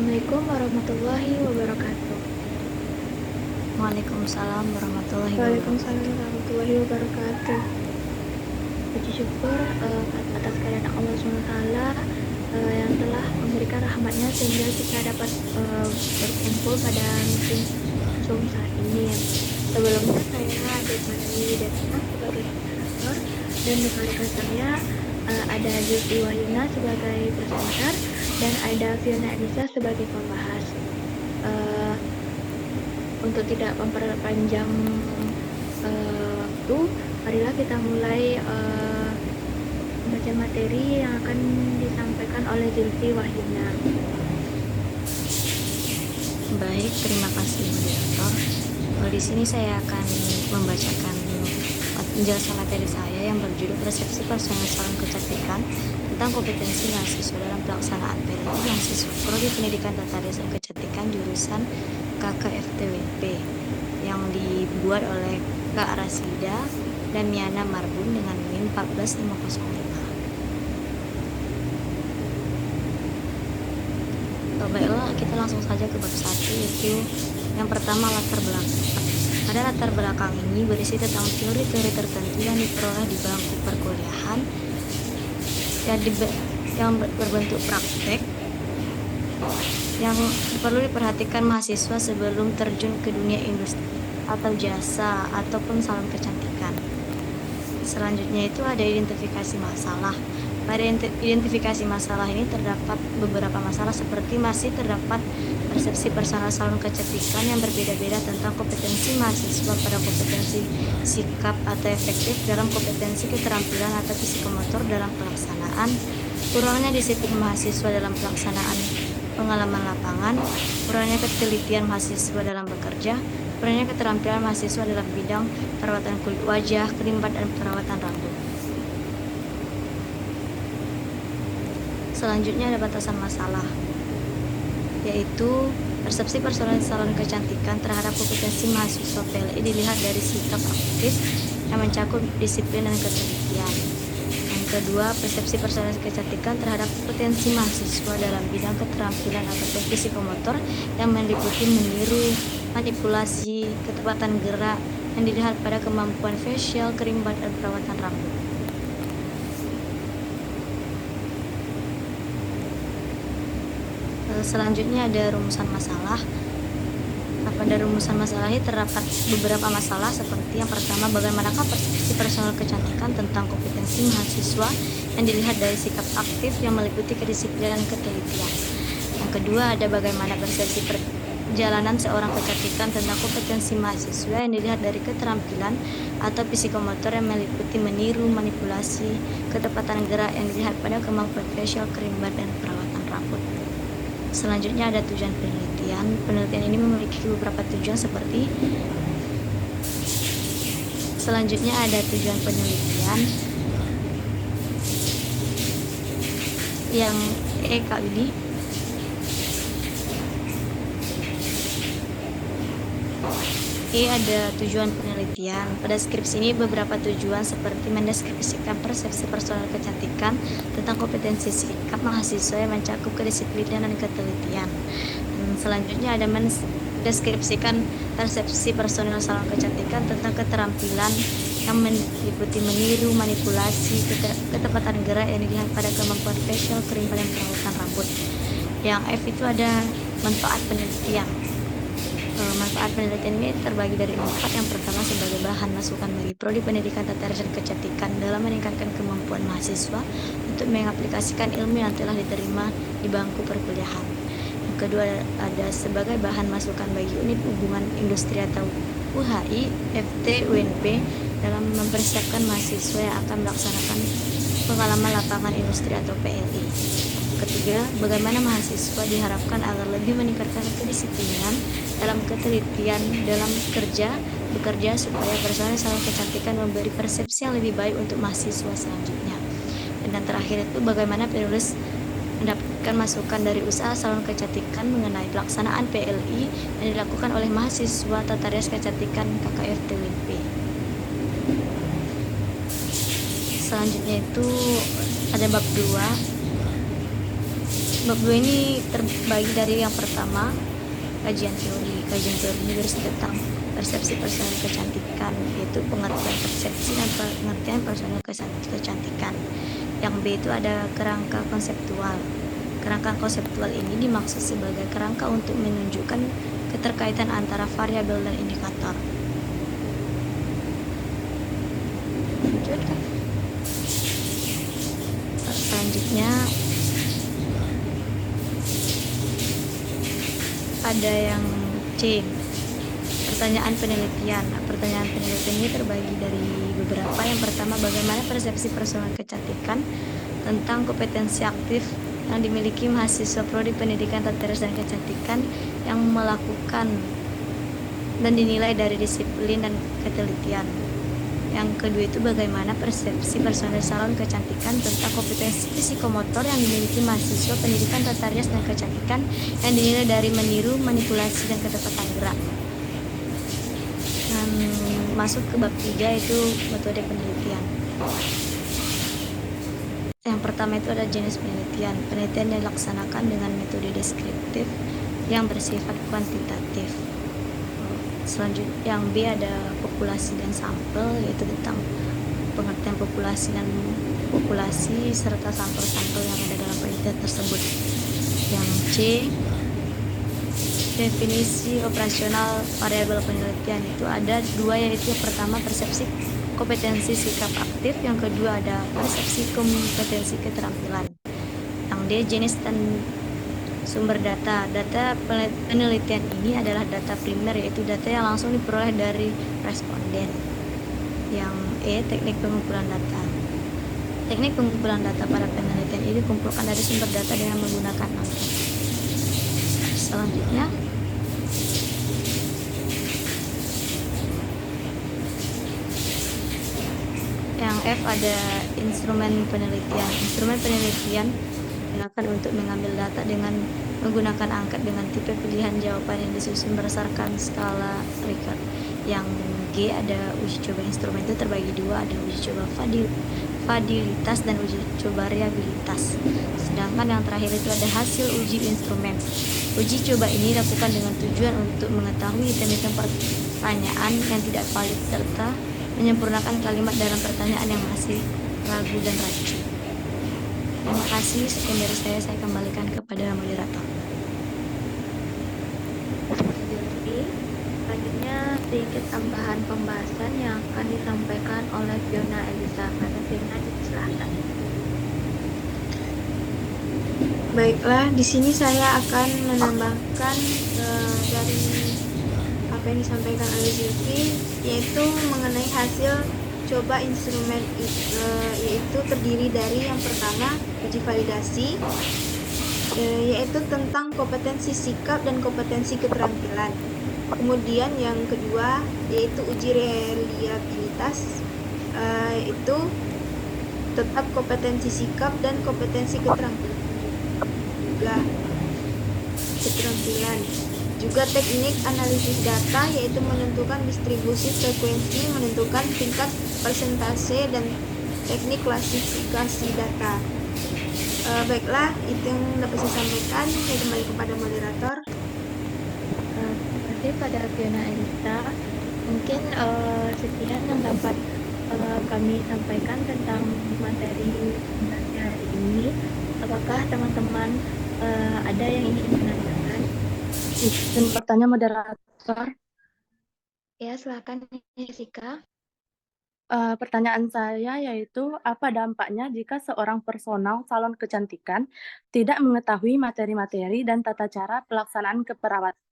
Assalamualaikum warahmatullahi wabarakatuh. Waalaikumsalam warahmatullahi Waalaikumsalam wabarakatuh. warahmatullahi wabarakatuh. Puji syukur atas kehadirat Allah SWT yang telah memberikan rahmatnya sehingga kita dapat berkumpul pada musim Zoom saat ini. Sebelumnya saya ditemani Desna sebagai moderator dan rekan-rekan saya ada Zulfi Wahyuna sebagai presenter dan ada Fiona Anissa sebagai pembahas. Untuk tidak memperpanjang waktu, marilah kita mulai membaca materi yang akan disampaikan oleh Zulfi Wahyuna. Baik, terima kasih moderator. Di sini saya akan membacakan penjelasan materi saya yang berjudul Persepsi Personal Salon Kecantikan tentang kompetensi mahasiswa dalam pelaksanaan PLI mahasiswa Prodi Pendidikan Tata Rias dan Kecantikan jurusan KKFTWP yang dibuat oleh Kak Rasida dan Miana Marbun dengan NIM 14505. Baiklah, kita langsung saja ke bab 1, yaitu yang pertama latar belakang. Pada latar belakang ini berisi tentang teori-teori tertentu yang diperoleh di bangku perkuliahan yang berbentuk praktek yang perlu diperhatikan mahasiswa sebelum terjun ke dunia industri atau jasa ataupun salon kecantikan. Selanjutnya itu ada identifikasi masalah. Pada identifikasi masalah ini terdapat beberapa masalah seperti masih terdapat persepsi personal salon kecantikan yang berbeda-beda tentang kompetensi mahasiswa pada kompetensi sikap atau efektif dalam kompetensi keterampilan atau psikomotor dalam pelaksanaan, kurangnya disiplin mahasiswa dalam pelaksanaan pengalaman lapangan, kurangnya ketelitian mahasiswa dalam bekerja, kurangnya keterampilan mahasiswa dalam bidang perawatan kulit wajah, kerimbat, dan perawatan rambut. Selanjutnya ada batasan masalah, yaitu persepsi personal salon kecantikan terhadap kompetensi mahasiswa PLI dilihat dari sikap aktif yang mencakup disiplin dan ketelitian. Yang kedua, persepsi personal kecantikan terhadap potensi mahasiswa dalam bidang keterampilan atau psikomotor yang meliputi meniru, manipulasi, ketepatan gerak yang dilihat pada kemampuan facial, kerimbat, dan perawatan rambut. Selanjutnya ada rumusan masalah. Pada rumusan masalah ini terdapat beberapa masalah seperti yang pertama, bagaimanakah persepsi personal kecantikan tentang kompetensi mahasiswa yang dilihat dari sikap aktif yang meliputi kedisiplinan dan ketelitian. Yang kedua, ada bagaimana persepsi perjalanan seorang kecantikan tentang kompetensi mahasiswa yang dilihat dari keterampilan atau psikomotor yang meliputi meniru, manipulasi, ketepatan gerak yang dilihat pada kemampuan facial, kerimbat, dan perawatan rambut. Selanjutnya ada tujuan penelitian. Penelitian ini memiliki beberapa tujuan seperti selanjutnya ada tujuan penelitian yang kali ini ada tujuan penelitian. Pada skripsi ini beberapa tujuan seperti mendeskripsikan persepsi personal kecantikan tentang kompetensi sikap mahasiswa yang mencakup kedisiplinan dan ketelitian. Selanjutnya ada mendeskripsikan persepsi personal salon kecantikan tentang keterampilan yang meliputi meniru, manipulasi, ketepatan gerak yang dilihat pada kemampuan facial, kerimbat, dan perawatan rambut. Yang F itu ada manfaat penelitian. Manfaat penelitian ini terbagi dari 4. Yang pertama, sebagai bahan masukan bagi Prodi Pendidikan Tata Rias dan Kecantikan dalam meningkatkan kemampuan mahasiswa untuk mengaplikasikan ilmu yang telah diterima di bangku perkuliahan. Yang kedua, ada sebagai bahan masukan bagi unit hubungan industri atau UHI, FT, UNP dalam mempersiapkan mahasiswa yang akan melaksanakan pengalaman lapangan industri atau PLI. Ketiga, bagaimana mahasiswa diharapkan agar lebih meningkatkan kedisiplinan dalam ketelitian dalam bekerja supaya personal salon kecantikan memberi persepsi yang lebih baik untuk mahasiswa selanjutnya. Dan yang terakhir itu bagaimana penulis mendapatkan masukan dari usaha salon kecantikan mengenai pelaksanaan PLI yang dilakukan oleh mahasiswa Tata Rias Kecantikan KKFTWP. Selanjutnya itu ada bab 2 Bab 2 ini terbagi dari yang pertama, kajian teori. Kajian teori ini berisi tentang persepsi personal kecantikan, yaitu pengertian persepsi dan pengertian personal kecantikan. Yang B itu ada kerangka konseptual. Kerangka konseptual ini dimaksud sebagai kerangka untuk menunjukkan keterkaitan antara variabel dan indikator. Lanjut. Selanjutnya ada yang C, pertanyaan penelitian. Pertanyaan penelitian ini terbagi dari beberapa. Yang pertama, bagaimana persepsi personal kecantikan tentang kompetensi aktif yang dimiliki mahasiswa prodi pendidikan tata rias dan kecantikan yang melakukan dan dinilai dari disiplin dan ketelitian. Yang kedua itu bagaimana persepsi personal salon kecantikan tentang kompetensi psikomotor yang dimiliki mahasiswa pendidikan tata rias dan kecantikan yang dinilai dari meniru, manipulasi, dan ketepatan gerak. Dan masuk ke bab 3 itu metode penelitian. Yang pertama itu ada jenis penelitian. Penelitian yang dilaksanakan dengan metode deskriptif yang bersifat kuantitatif. Selanjutnya yang B ada populasi dan sampel, yaitu tentang pengertian populasi serta sampel-sampel yang ada dalam penelitian tersebut. Yang C, definisi operasional variabel penelitian, itu ada dua, yaitu yang pertama persepsi kompetensi sikap aktif, yang kedua ada persepsi kompetensi keterampilan. Yang D, jenis dan sumber data. Data penelitian ini adalah data primer, yaitu data yang langsung diperoleh dari responden. Yang E, teknik pengumpulan data. Teknik pengumpulan data pada penelitian ini dikumpulkan dari sumber data dengan menggunakan angket. Selanjutnya, yang F ada instrumen penelitian. Instrumen penelitian digunakan untuk mengambil data dengan menggunakan angket dengan tipe pilihan jawaban yang disusun berdasarkan skala Likert. Yang G ada uji coba. Instrumen itu terbagi dua, ada uji coba validitas dan uji coba reliabilitas. Sedangkan yang terakhir itu ada hasil uji instrumen. Uji coba ini dilakukan dengan tujuan untuk mengetahui item-item pertanyaan yang tidak valid serta menyempurnakan kalimat dalam pertanyaan yang masih ragu dan rancu. Terima kasih, sekian dari saya kembalikan kepada moderator. Selanjutnya sedikit tambahan pembahasan yang akan disampaikan oleh Fiona Elisa. Pada Fiona, silakan. Baiklah, di sini saya akan menambahkan dari apa yang disampaikan oleh Zilfi, yaitu mengenai hasil coba instrumen yaitu terdiri dari yang pertama uji validasi, yaitu tentang kompetensi sikap dan kompetensi keterampilan. Kemudian yang kedua yaitu uji reliabilitas, yaitu tetap kompetensi sikap dan kompetensi keterampilan. Juga teknik analisis data, yaitu menentukan distribusi frekuensi, menentukan tingkat persentase, dan teknik klasifikasi data. Baiklah, itu yang dapat saya sampaikan. Saya kembali kepada moderator. Terima kasih pada Fiona Elisa. Mungkin sekian yang dapat kami sampaikan tentang materi hari ini. Apakah teman-teman ada yang ingin menanyakan? Izin bertanya moderator. Ya, silakan Jessica. Pertanyaan saya yaitu, apa dampaknya jika seorang personal salon kecantikan tidak mengetahui materi-materi dan tata cara pelaksanaan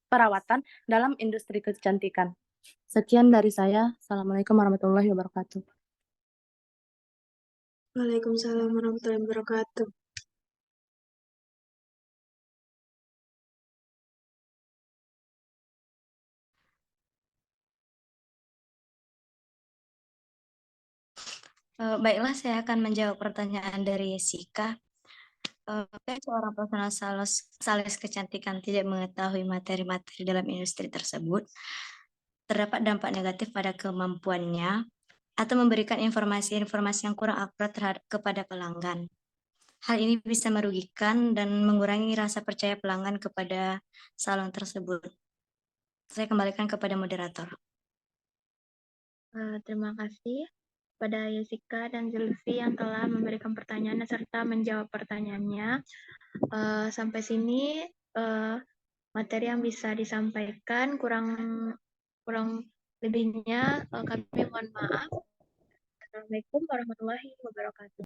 perawatan dalam industri kecantikan? Sekian dari saya. Assalamualaikum warahmatullahi wabarakatuh. Waalaikumsalam warahmatullahi wabarakatuh. Baiklah, saya akan menjawab pertanyaan dari Sika. Seorang personal sales kecantikan tidak mengetahui materi-materi dalam industri tersebut, terdapat dampak negatif pada kemampuannya atau memberikan informasi-informasi yang kurang akurat kepada pelanggan. Hal ini bisa merugikan dan mengurangi rasa percaya pelanggan kepada salon tersebut. Saya kembalikan kepada moderator. Terima kasih kepada Jessica dan Zulfi yang telah memberikan pertanyaan serta menjawab pertanyaannya. Sampai sini materi yang bisa disampaikan, kurang lebihnya kami mohon maaf. Assalamualaikum warahmatullahi wabarakatuh.